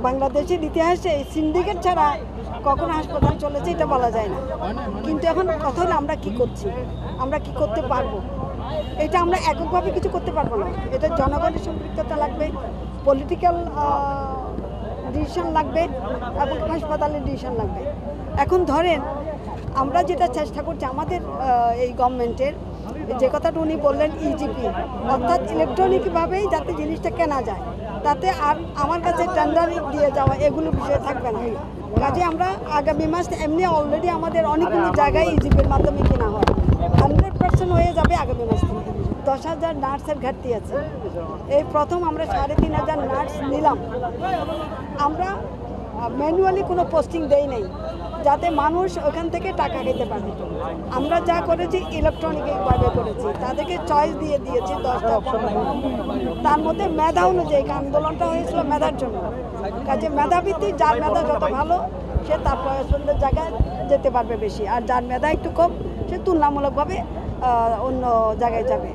বাংলাদেশের ইতিহাসে সিন্ডিকেট ছাড়া কখনো হাসপাতাল চলেছে এটা বলা যায় না। কিন্তু এখন কথা হলো আমরা কি করছি, আমরা কি করতে পারবো। এটা আমরা এককভাবে কিছু করতে পারবো না। এটা জনগণের সম্পৃক্ততা লাগবে, পলিটিক্যাল ডিসিশন লাগবে এবং হাসপাতালের ডিসিশন লাগবে। এখন ধরেন আমরা যেটা চেষ্টা করছি আমাদের এই গভর্নমেন্টের, যে কথাটা উনি বললেন ইজিপি, অর্থাৎ ইলেকট্রনিকভাবেই যাতে জিনিসটা কেনা যায়, তাতে আর আমার কাছে টেন্ডার দিয়ে যাওয়া এগুলো বিষয় থাকবে না। কাজে আমরা আগামী মাস এমনি অলরেডি আমাদের অনেকগুলো জায়গায় ইজিপির মাধ্যমে কেনা হয়, 100% হয়ে যাবে আগামী মাস থেকে। 10,000 নার্সের ঘাটতি আছে। এই প্রথম আমরা 3,500 নার্স নিলাম। আমরা ম্যানুয়ালি কোনো পোস্টিং দেই নাই যাতে মানুষ ওখান থেকে টাকা খেতে পারে। আমরা যা করেছি ইলেকট্রনিকভাবে করেছি, তাদেরকে চয়েস দিয়ে দিয়েছি 10টা। তার মধ্যে মেধা অনুযায়ী আন্দোলনটা হয়েছিল মেধার জন্য। কাজে মেধাভিত্তিক, যার মেধা যত ভালো সে তার পছন্দের জায়গায় যেতে পারবে বেশি, আর যার মেধা একটু কম সে তুলনামূলকভাবে অন্য জায়গায় যাবে।